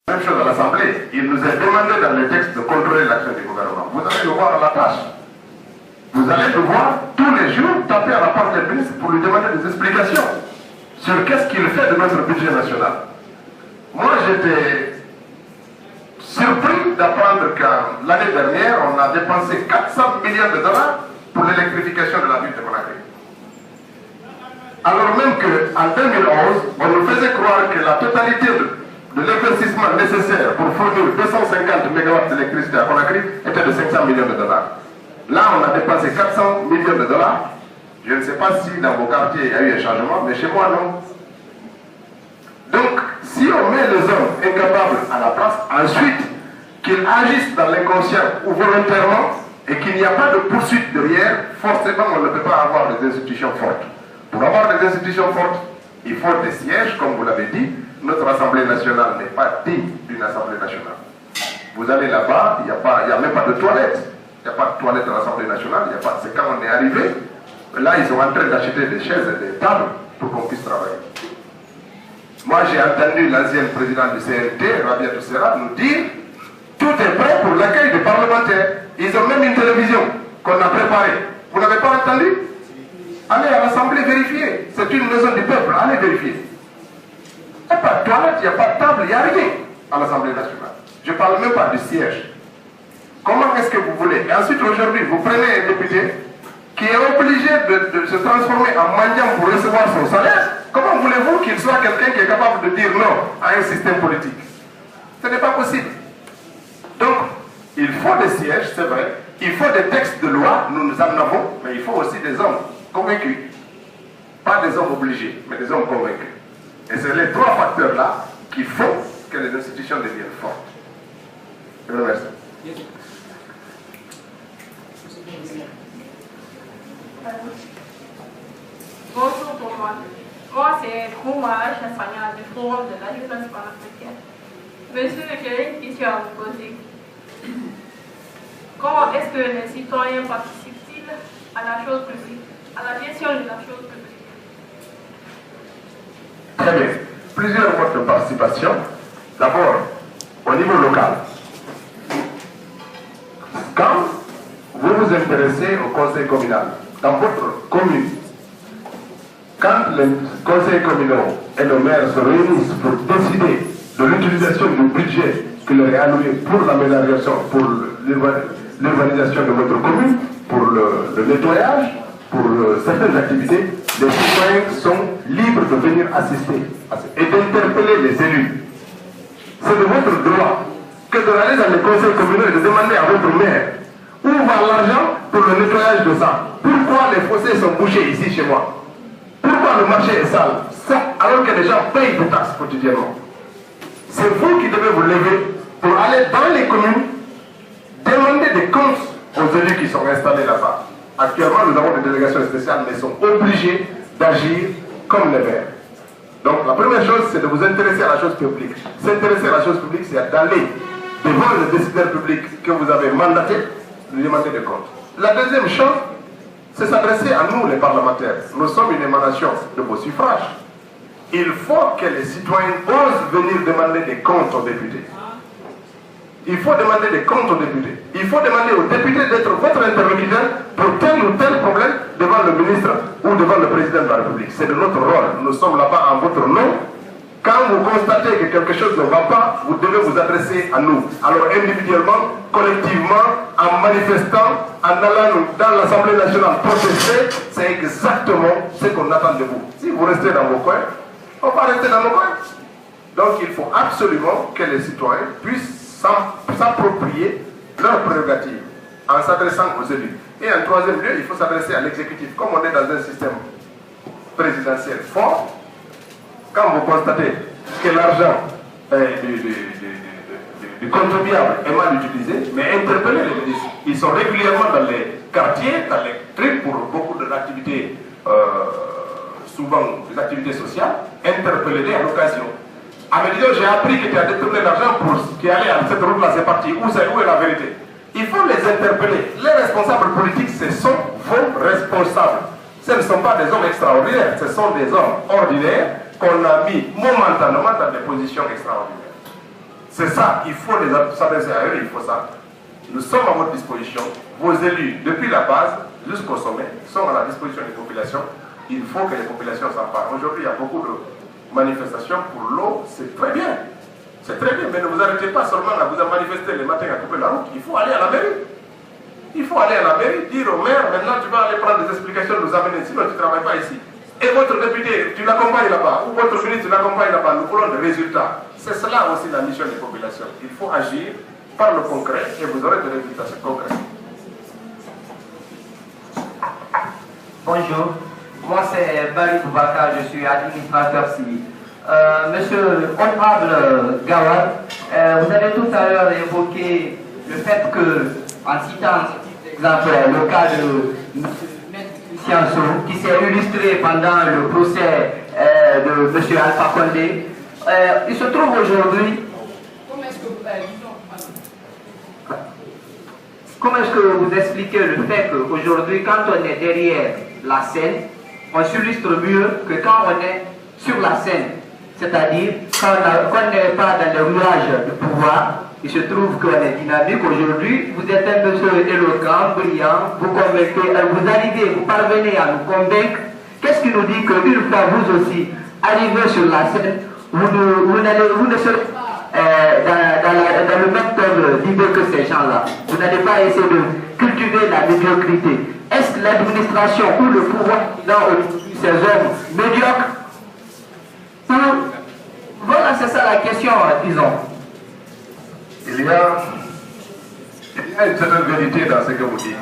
Même chose à l'Assemblée, il nous est demandé dans les textes de contrôler l'action du gouvernement. Vous allez le voir à la tâche. Vous allez le voir tous les jours taper à la porte du ministre pour lui demander des explications sur qu'est-ce qu'il fait de notre budget national. Moi, j'étais surpris d'apprendre qu'en l'année dernière, on a dépensé 400 millions de dollars pour l'électrification de la ville de Conakry. Alors même qu'en 2011, on nous faisait croire que la totalité de l'investissement nécessaire pour fournir 250 MW d'électricité à Conakry était de 500 millions de dollars. Là, on a dépensé 400 millions de dollars. Je ne sais pas si dans vos quartiers il y a eu un changement, mais chez moi, non. Donc, si on met les hommes incapables à la place, ensuite, qu'ils agissent dans l'inconscient ou volontairement, et qu'il n'y a pas de poursuite derrière, forcément, on ne peut pas avoir des institutions fortes. Pour avoir des institutions fortes, il faut des sièges, comme vous l'avez dit. Notre Assemblée nationale n'est pas digne d'une Assemblée nationale. Vous allez là-bas, il n'y a même pas de toilettes. Il n'y a pas de toilettes à l'Assemblée nationale. C'est quand on est arrivé. Là, ils sont en train d'acheter des chaises et des tables pour qu'on puisse travailler. Moi, j'ai entendu l'ancienne présidente du CNT, Rabia Toussera, nous dire tout est prêt pour l'accueil des parlementaires. Ils ont même une télévision qu'on a préparée. Vous n'avez pas entendu? Allez à l'Assemblée vérifier. C'est une maison du peuple. Allez vérifier. Il n'y a pas de toilette, il n'y a pas de table, il n'y a rien à l'Assemblée nationale. Je ne parle même pas du siège. Comment est-ce que vous voulez? Et ensuite, aujourd'hui, vous prenez un député qui est obligé de se transformer en mendiant pour recevoir son salaire. Comment voulez-vous qu'il soit quelqu'un qui est capable de dire non à un système politique? Ce n'est pas possible. Donc, il faut des sièges, c'est vrai. Il faut des textes de loi, nous en avons, mais il faut aussi des hommes convaincus. Pas des hommes obligés, mais des hommes convaincus. Et c'est les trois facteurs-là qui font que les institutions deviennent fortes. Je vous remercie. Bonjour pour moi. Moi, c'est Kouma Chassania du Forum de l'Alliance panafricaine. Monsieur, j'ai une question à vous poser. Comment est-ce que les citoyens participent-ils à la chose publique, à la gestion de la chose publique? Très bien. Plusieurs modes de participation. D'abord, au niveau local. Quand vous vous intéressez au conseil communal, dans votre commune, quand les conseils communaux et le maire se réunissent pour décider de l'utilisation du budget qui leur est alloué pour l'aménagement, pour l'urbanisation de votre commune, pour le nettoyage, pour certaines activités, les citoyens sont libres de venir assister et d'interpeller les élus. C'est de votre droit que d'aller dans les conseils communaux et de demander à votre maire où va l'argent pour le nettoyage de ça. Pourquoi les fossés sont bouchés ici chez moi? Pourquoi le marché est sale? Ça, alors que les gens payent des taxes quotidiennement. C'est vous qui devez vous lever pour aller dans les communes demander des comptes aux élus qui sont installés là-bas. Actuellement, nous avons des délégations spéciales, mais sont obligés d'agir comme les maires. Donc, la première chose, c'est de vous intéresser à la chose publique. S'intéresser à la chose publique, c'est d'aller devant le décideur public que vous avez mandaté, lui demander des comptes. La deuxième chose, c'est s'adresser à nous, les parlementaires. Nous sommes une émanation de vos suffrages. Il faut que les citoyens osent venir demander des comptes aux députés. Il faut demander des comptes aux députés. Il faut demander aux députés d'être votre interlocuteur pour tel ou tel problème devant le ministre ou devant le président de la République. C'est de notre rôle. Nous sommes là-bas en votre nom. Quand vous constatez que quelque chose ne va pas, vous devez vous adresser à nous. Alors individuellement, collectivement, en manifestant, en allant dans l'Assemblée nationale protester, c'est exactement ce qu'on attend de vous. Si vous restez dans vos coins, on va rester dans nos coins. Donc il faut absolument que les citoyens puissent s'approprier leurs prérogatives en s'adressant aux élus. Et en troisième lieu, il faut s'adresser à l'exécutif. Comme on est dans un système présidentiel fort, quand vous constatez que l'argent du contribuable est mal utilisé, mais interpellez les ministres. Ils sont régulièrement dans les quartiers, dans les trucs pour beaucoup d'activités, souvent des activités sociales, interpellez-les à l'occasion. À Médidon, j'ai appris que tu as détourné l'argent pour qui allait à cette route-là, c'est parti. Où est la vérité? Il faut les interpeller. Les responsables politiques, ce sont vos responsables. Ce ne sont pas des hommes extraordinaires, ce sont des hommes ordinaires qu'on a mis momentanément dans des positions extraordinaires. C'est ça, il faut s'adresser à eux, il faut ça. Nous sommes à votre disposition. Vos élus, depuis la base jusqu'au sommet, sont à la disposition des populations. Il faut que les populations s'emparent. Aujourd'hui, il y a beaucoup de manifestations pour l'eau, c'est très bien. C'est très bien, mais ne vous arrêtez pas seulement à vous manifester les matins à couper la route. Il faut aller à la mairie. Il faut aller à la mairie, dire au maire, maintenant tu vas aller prendre des explications, nous amener, sinon tu ne travailles pas ici. Et votre député, tu l'accompagnes là-bas, ou votre ministre, tu l'accompagnes là-bas, nous voulons des résultats. C'est cela aussi la mission des populations. Il faut agir par le concret et vous aurez des résultats concrets. Bonjour, moi c'est Barry Boubacar, je suis administrateur civil. Monsieur Honorable Gawad, vous avez tout à l'heure évoqué le fait que, en citant exemple le cas de M. Scienceau, qui s'est illustré pendant le procès de M. Alpha Condé, il se trouve aujourd'hui. Comment est-ce que vous expliquez le fait qu'aujourd'hui, quand on est derrière la scène, on s'illustre mieux que quand on est sur la scène? C'est-à-dire, quand on n'est pas dans le rouage du pouvoir, il se trouve qu'on est dynamique aujourd'hui, vous êtes un monsieur éloquent, brillant, vous convaincez, vous arrivez, vous parvenez à nous convaincre. Qu'est-ce qui nous dit qu'une fois vous aussi arrivez sur la scène, vous ne serez pas dans le même temps d'idée que ces gens-là. Vous n'allez pas essayer de cultiver la médiocrité. Est-ce que l'administration ou le pouvoir dans ces hommes médiocres? Voilà, c'est ça la question, disons. Il y a une certaine vérité dans ce que vous dites.